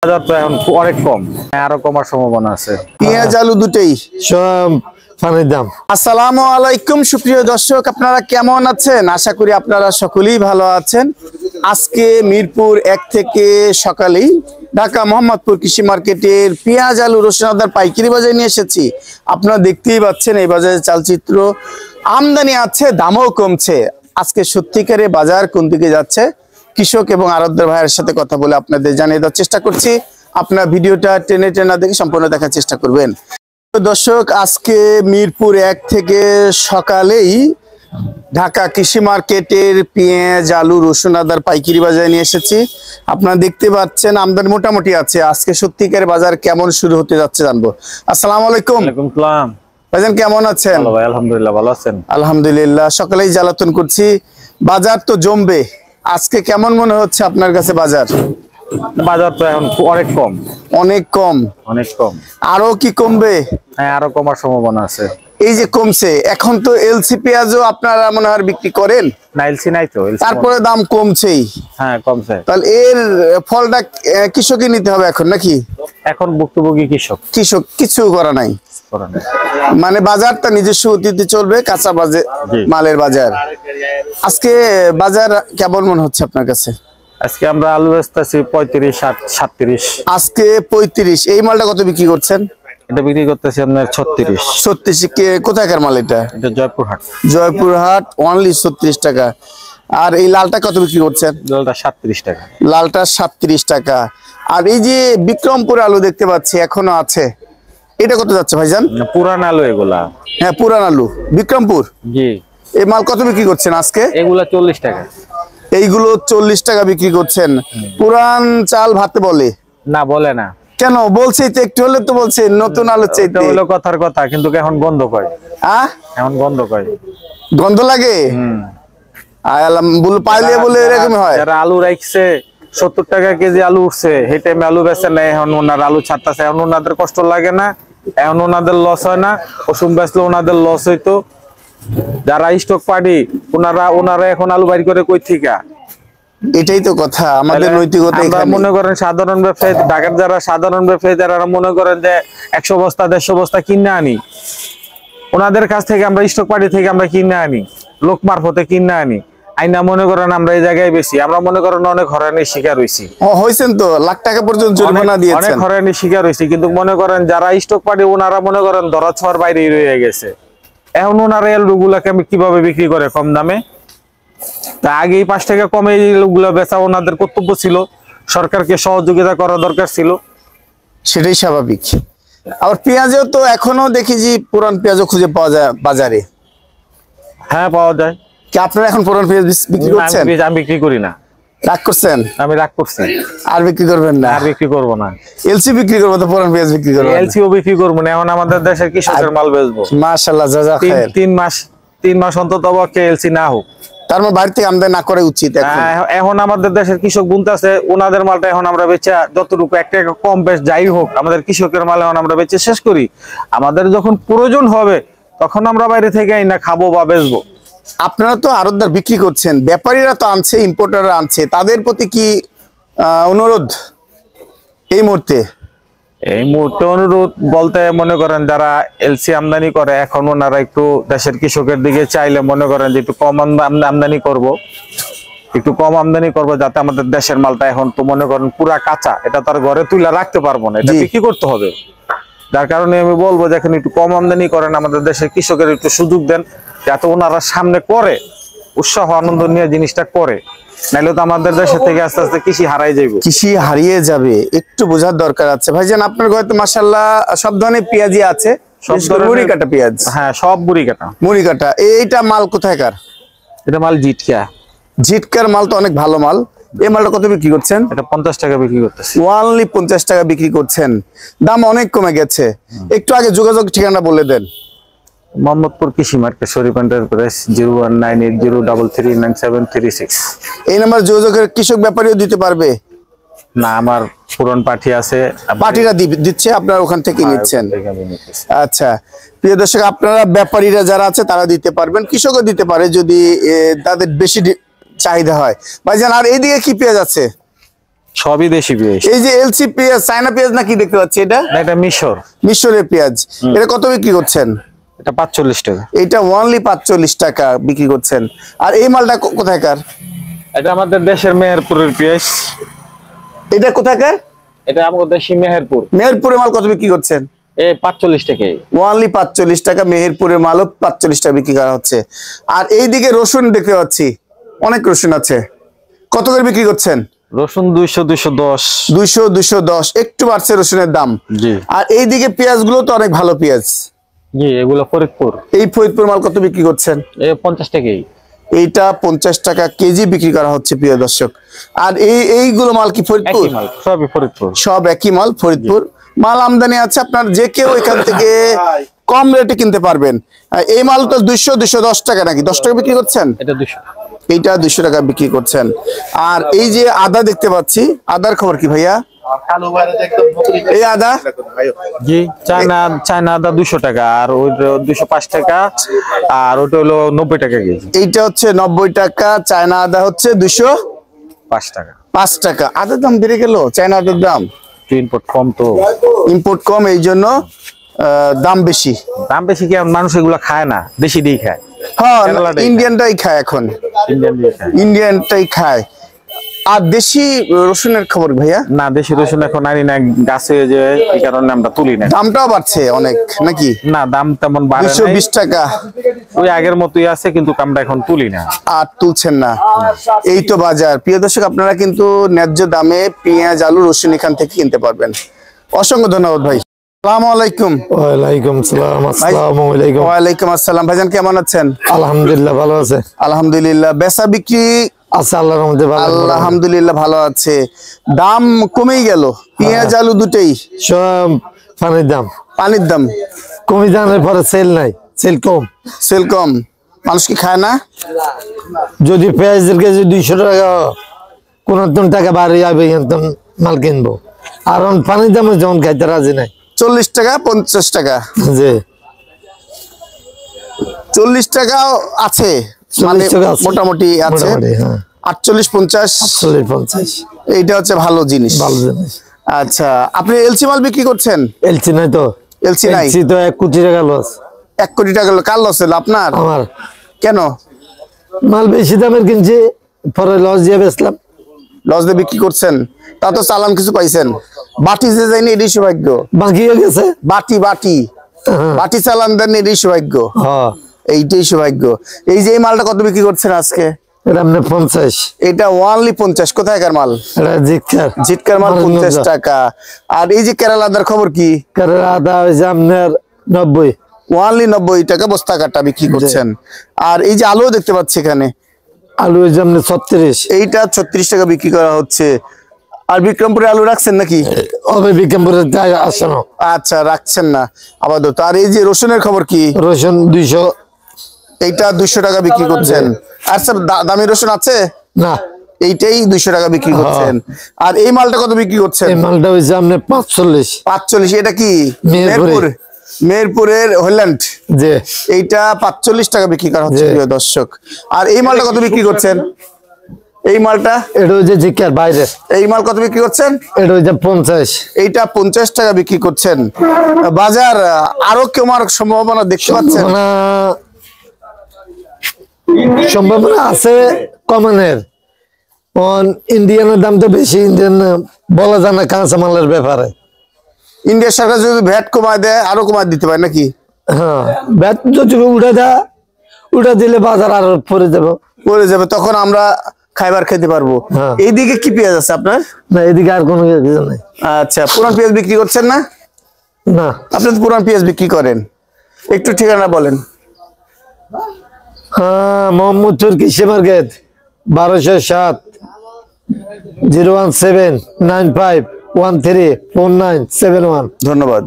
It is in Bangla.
বাজার তো এখন অনেক কম, আরো কমার সম্ভাবনা আছে। পেঁয়াজ আলু দুটেই সব পানির দাম। আসসালামু আলাইকুম সুপ্রিয় দর্শক, আপনারা কেমন আছেন? আশা করি আপনারা সকলেই ভালো আছেন। আজকে মিরপুর 1 থেকে সকালেই ঢাকা মোহাম্মদপুর কৃষি মার্কেটের পেঁয়াজ আলু রসুন আদার পাইকারি বাজারে নিয়ে এসেছি। আপনারা দেখতেই পাচ্ছেন এই বাজারে চালচিত্র, আমদানি আছে, দামও কমছে। আজকে সত্যিকারে বাজার কোন দিকে যাচ্ছে কৃষক এবং আড়তদার ভাইয়ের সাথে কথা বলে আপনাদের জানিয়ে দেওয়ার চেষ্টা করছি। আপনার ভিডিওটা টেনে টেনে দেখে সম্পূর্ণ দেখার চেষ্টা করবেন। দর্শক, আজকে মিরপুর 1 থেকে সকালেই ঢাকা কৃষি মার্কেটের পেঁয়াজ আলু রসুন আদার পাইকারি বাজারে নিয়ে এসেছি। আপনারা দেখতে পাচ্ছেন আমদানি মোটামুটি আছে। আজকে সত্যিকার বাজার কেমন শুরু হতে যাচ্ছে জানবো। আসসালামু আলাইকুম। ওয়ালাইকুম সালাম। ভাইজান কেমন আছেন? ভালো ভাই, আলহামদুলিল্লাহ। ভালো আছেন? আলহামদুলিল্লাহ। সকালেই জ্বালাতন করছি, বাজার তো জমবে। আজকে কেমন মনে হচ্ছে আপনার কাছে বাজার? বাজার তো এখন অনেক কম, অনেক কম। অনেক কম। আরো কি কমবে? হ্যাঁ, আরো কমার সম্ভাবনা আছে। এই যে কমছে, এখন তো এলসি পেঁয়াজও আপনারা মনে হয় বিক্রি করেন না, এলসি নাই তো। তারপরে দাম কমছেই। হ্যাঁ, কমছে। তাহলে এর ফলটা কৃষকই নিতে হবে এখন নাকি? এখন ভুক্তভোগী কৃষক কিছু করা নাই, করেন। মানে বাজারটা নিজস্ব গতিতে চলবে, কাঁচা বাজে জি। মালের বাজার। আজকে বাজার কেমন মনে হচ্ছে আপনার কাছে? আজকে আমরা আলু বেচতেছি 35, 37। আজকে 35। এই মালটা কত বিক্রি করছেন? এটা বিক্রি করতেছি আপনার 36। 36 কোথাকার মাল এটা? এটা জয়পুরহাট। জয়পুরহাট, অনলি 36 টাকা। আর এই লালটা কত বিক্রি করছেন? লালটা 37 টাকা। লালটা 37 টাকা। আর এই যে বিক্রমপুর আলু দেখতে পাচ্ছি এখনো আছে, এটা কত যাচ্ছে ভাইজান? পুরান আলু এগুলা। হ্যাঁ, পুরান আলু বিক্রমপুর। জি। এই মাল কত বিক্রি করছেন আজকে? এগুলা 40 টাকা। এইগুলো 40 টাকা বিক্রি করছেন। পুরান চাল ভাতে বলে না, বলে না। কেন? বলছে তো একটু হলে তো বলছে নতুন আলু চাইতে। এটা হলো কথার কথা, কিন্তু এখন গন্ধ কয়। এখন গন্ধ কয়, গন্ধ লাগে। পাইলে বলে এরকম হয়। যারা আলু রাখছে 70 টাকা কেজি আলু উঠছে, সেই টাইমে আলু বেচে না, এখন ওনার আলু ছাড়তেছে। এখন ওনাদের কষ্ট লাগে না, এখন ওনাদের লস হয় না। ওষুধ বেচলে ওনাদের লস হইতো। যারা স্টক পার্টি ওনারা এখন আলু বাইর করে কই থেকে? এটাই তো কথা, আমাদের নৈতিকতা এখানে। মনে করেন সাধারণ ব্যবসায়ী, ঢাকার যারা সাধারণ ব্যবসায়ী যারা মনে করেন যে 100 বস্তা 150 বস্তা কিনে আনি, ওনাদের কাছ থেকে আমরা স্টক পার্টি থেকে আমরা কিনে আনি, লোক মারফতে কিনে আনি, আইনা মনে করেন আমরা এই জায়গায় বেশি। আমরা মনে করেন অনেক হয়রানির শিকার হইছি। হইছেন তো, লাখ টাকা পর্যন্ত জরিমানা দিয়েছেন। অনেক হয়রানির শিকার হইছি, কিন্তু মনে করেন যারা স্টক পার্টি ওনারা মনে করেন ধরা ছোঁয়ার বাইরেই রয়ে গেছে। এখন ওনারা এই লোকগুলাকে আমি কিভাবে বিক্রি করে কম দামে? তা আগেই 5 টাকা কমে এই লোকগুলা বেচা ওনাদের কর্তব্য ছিল, সরকারকে সহযোগিতা করা দরকার ছিল। সেটাই স্বাভাবিক। আবার পেঁয়াজও তো এখনো দেখি যে পুরান পেঁয়াজও খুঁজে পাওয়া যায় বাজারে। হ্যাঁ, পাওয়া যায়। কি আপনারা এখন পুরান পেঁয়াজ বিক্রি করছেন? আমি বিক্রি করি না। রাগ করছেন? আমি রাগ করছি। আর বিক্রি করবেন না? আর বিক্রি করবো না। এলসি বিক্রি করবো তো পুরান পেঁয়াজ বিক্রি করবো? এলসিও বিক্রি করবো না। এখন আমাদের দেশের কৃষকের মাল বেচবো। মাশাআল্লাহ, জাযাকাল্লাহ। 3 মাস অন্তত পক্ষে এলসি না হোক। তার মানে বাড়ি থেকে আমদানি না করে উচিত। এখন আমাদের দেশের কৃষক বুনতেছে, ওনাদের মালটা এখন আমরা বেচে যতটুকু 1 টাকা কম বেশ যাই হোক, আমাদের কৃষকের মাল এখন আমরা বেচে শেষ করি। আমাদের যখন প্রয়োজন হবে তখন আমরা বাইরে থেকে আইনা খাবো বা বেচবো। আপনারা তো আড়তদার বিক্রি করছেন, ব্যাপারীরা তো আনছে, ইম্পোর্টাররা আনছে, তাদের প্রতি কি অনুরোধ এই মুহূর্তে? এই মুহূর্তে অনুরোধ বলতে মনে করেন যারা এলসি আমদানি করে, এখন ওনারা একটু দেশের কৃষকের দিকে চাইলে মনে করেন যে একটু কম আমদানি করব, একটু কম আমদানি করবো, যাতে আমাদের দেশের মালটা এখন তো মনে করেন পুরা কাঁচা, এটা তার ঘরে তুলে রাখতে পারবো না, এটা বিক্রি করতে হবে। যার কারণে আমি বলবো যে এখন একটু কম আমদানি করেন, আমাদের দেশের কৃষকের একটু সুযোগ দেন, যাতে ওনারা সামনে করে উৎসাহ আনন্দ নিয়ে জিনিসটা করে। নাইলে তো আমাদের দেশে থেকে আস্তে আস্তে কৃষি হারাই যাবে। কৃষি হারিয়ে যাবে, একটু বোঝার দরকার আছে। ভাইজান আপনার ঘরে তো মাশাআল্লাহ সব ধরনের পেঁয়াজই আছে, সব ধরনের মুড়ি কাটা পেঁয়াজ। হ্যাঁ, সব মুড়ি কাটা। এইটা মাল কোথায়কার? এটা মাল জিটকার মাল তো অনেক ভালো মাল। এই মালটা কত বিক্রি করছেন? এটা 50 টাকা বিক্রি করতেছি। ওনলি 50 টাকা বিক্রি করছেন। দাম অনেক কমে গেছে। একটু আগে যোগাযোগ ঠিকানা বলে দেন। মোহাম্মদপুর কৃষি মার্কেট, শরীফ এন্টারপ্রাইজ, 01980339736। এই নাম্বার যোগাযোগের কৃষক ব্যাপারীও দিতে পারবে না? আমার পুরন পাঠি আছে, পাঠিরা দিচ্ছে, আপনারা ওখান থেকে নিচ্ছেন। আচ্ছা প্রিয় দর্শক, আপনারা ব্যাপারীরা যারা আছে তারা দিতে পারবেন, কৃষকও দিতে পারে যদি তাদের বেশি চাহিদা হয়। ভাইজান আর এইদিকে কি পেঁয়াজ আছে? সবই দেশি পেঁয়াজ। এই যে এলসি পেঁয়াজ, চায়না পেঁয়াজ নাকি দেখতে পাচ্ছি, এটা না, এটা মিশর। মিশরের পেঁয়াজ। এটা কত বিক্রি করছেন? এটা 45 টাকা। এটা অনলি 45 টাকা বিক্রি করছেন। আর এই মালটা কোথায়কার? এটা আমাদের দেশের মেহেরপুরের পেঁয়াজ। এটা কোথায়কার? এটা আমাদের দেশি মেহেরপুর। মেহেরপুরের মাল কত বিক্রি করছেন? 45 টাকায়। ওনলি 45 টাকা। মেহেরপুরের মালও 45 টাকা বিক্রি করা হচ্ছে। আর এইদিকে রসুন দেখতে পাচ্ছি, অনেক রসুন আছে, কত করে বিক্রি করছেন? রসুন 200 210। 200 210, একটু বাড়ছে রসুনের দাম। জি আর এইদিকে পেঁয়াজ গুলো তো অনেক ভালো পেঁয়াজ। জি, এগুলো ফরিদপুর। এই ফরিদপুর মাল কত বিক্রি করছেন? 50 টাকাই। এইটা 50 টাকা কেজি বিক্রি করা হচ্ছে প্রিয় দর্শক। আর এইগুলো মাল কি ফরিদপুর? একই মাল, সবই ফরিদপুর। সব একই মাল, ফরিদপুর মাল আমদানি আছে। আপনার যে কেউ এখান থেকে কম রেটে কিনতে পারবেন। এই মাল তো 200 210 টাকা নাকি 10 টাকা বিক্রি করছেন? এটা 200। এইটা 200 টাকা বিক্রি করছেন। আর এই যে আদা দেখতে পাচ্ছি, আদার খবর কি ভাইয়া? এই আদা জি, চায়না আদা 200 টাকা, আর ওইটা 205 টাকা, আর ওটা হলো 90 টাকা কেজি। এইটা হচ্ছে 90 টাকা, চায়না আদা হচ্ছে 205 টাকা। 205 টাকা। আদার দাম বেড়ে গেল, চায়না আদার দাম। ইম্পোর্ট কম তো। ইম্পোর্ট কম, এই জন্য দাম বেশি। দাম বেশি কি, মানুষ এগুলো খায় না, দেশি দিয়ে খায়। হ্যাঁ, কেরালাটাই ইন্ডিয়ানটাই খায় এখন, ইন্ডিয়ান দিয়ে খায়। ইন্ডিয়ানটাই খায়। আর দেশি রসুনের খবর ভাইয়া? না, দেশি রসুন এখন আনি না, গাছে যে এই কারণে আমরা তুলি না। দামটাও বাড়ছে অনেক নাকি? না, দাম তেমন বাড়ে নাই, 220 টাকা। ওই আগের মতোই আছে, কিন্তু আমরা এখন তুলি না। আর তুলছেন না, এই তো বাজার। প্রিয় দর্শক, আপনারা কিন্তু ন্যায্য দামে পেঁয়াজ, আলু, রসুন এখান থেকে কিনতে পারবেন। অসংখ্য ধন্যবাদ ভাই। আসসালামু আলাইকুম। ওয়ালাইকুম সালাম। আসসালামু আলাইকুম। ওয়ালাইকুম আসসালাম। ভাইজান কেমন আছেন? আলহামদুলিল্লাহ ভালো আছে। আলহামদুলিল্লাহ। বেচা বিক্রি? আচ্ছা, আল্লাহর রহমতে ভালো। আলহামদুলিল্লাহ ভালো আছে। দাম কমেই গেল, পেঁয়াজ আলু দুটেই সব পানির দাম। পানির দাম কমে যাওয়ার পরে সেল নাই, সেল কম। সেল কম, মানুষ কি খায় না? যদি পেঁয়াজের কেজি 200 টাকা, 69 টাকা বাড়ি যাবে, মাল কিনবো। আর পানির দামে যেমন খাইতে রাজি নাই। 40 টাকা 50 টাকা, যে 40 টাকাও আছে, মানে 40 টাকা আছে। মোটামুটি আছে। মোটামুটি, হ্যাঁ। 48 50, 50 এইটা হচ্ছে ভালো জিনিস। ভালো জিনিস। আচ্ছা, আপনি এলসি মাল বিক্রি করছেন? এলসি নাই তো। এলসি নাই? এলসি তো 1 কোটি টাকা লস। 1 কোটি টাকা কার লস হলো আপনার? আমার। কেন? মাল বেশি দামের কিনছি, পরে লস দিয়ে বেচলাম। লস দিয়ে বিক্রি করছেন, তা তো চালান কিছু পাইছেন। বাটি যে যায়নি, এটাই সৌভাগ্য। বাকি হয়ে গেছে। বাটি বাটি বাটি চালান দেন, এটাই সৌভাগ্য। হ্যাঁ, এইটাই সৌভাগ্য। এই যে এই মালটা কত বিক্রি করছেন আজকে? এটা আপনি 50। এটা ওনলি 50। কোথায়কার মাল? এটা জিতকার। জিটকার মাল 50 টাকা। আর এই যে কেরালা আদার খবর কি? কেরালা আদা হয়েছে আপনার 90। ওনলি 90 টাকা বস্তা কাটা বিক্রি করছেন। আর এই যে আলু দেখতে পাচ্ছি এখানে, আলু হয়েছে আপনার 36। এইটা 36 টাকা বিক্রি করা হচ্ছে। আর বিক্রমপুরে আলু রাখছেন নাকি? ওবে বিক্রমপুরে আসছে না। আচ্ছা, রাখছেন না আপাতত। আর এই যে রসুনের খবর কি? রসুন 200। এইটা 200 টাকা বিক্রি করছেন। আর স্যার দামি রসুন আছে? না, এইটাই 200 টাকা বিক্রি করছেন। আর এই মালটা কত বিক্রি করছেন? এই মালটা হয়েছে আপনার 45। 45। এটা কি মেহেরপুরে। মেহেরপুর? মেহেরপুরের হোল্যান্ড। যে এইটা 45 টাকা বিক্রি করা হচ্ছে প্রিয় দর্শক। আর এই মালটা কত বিক্রি করছেন? এই মালটা, এটা হয়েছে জিকার বাইরে। এই মাল কত বিক্রি করছেন? এটা হয়েছে 50। এইটা 50 টাকা বিক্রি করছেন। বাজার আরো কমার সম্ভাবনা দেখতে পাচ্ছেন? সম্ভাবনা আছে কমানের। ইন্ডিয়ানের দাম তো বেশি, ইন্ডিয়ান বলা যায় না কাঁচা মালের ব্যাপারে। ইন্ডিয়া সরকার যদি ভ্যাট কমায় দেয়, আরো কমায় দিতে পারে নাকি? হ্যাঁ, ব্যাট যদি উঠে দিলে বাজার আরো পড়ে যাবে, তখন আমরা খাইবার খেতে পারবো। হ্যাঁ। এইদিকে কি পেঁয়াজ আছে আপনার? না, এদিকে আর কোনো কিছু নাই। আচ্ছা, পুরান পেঁয়াজ বিক্রি করছেন না? না, আপনি তো পুরান পেঁয়াজ বিক্রি করেন, একটু ঠিকানা বলেন। হ্যাঁ, মোহাম্মদপুর কৃষি মার্কেট, 1207 01795134971। ধন্যবাদ।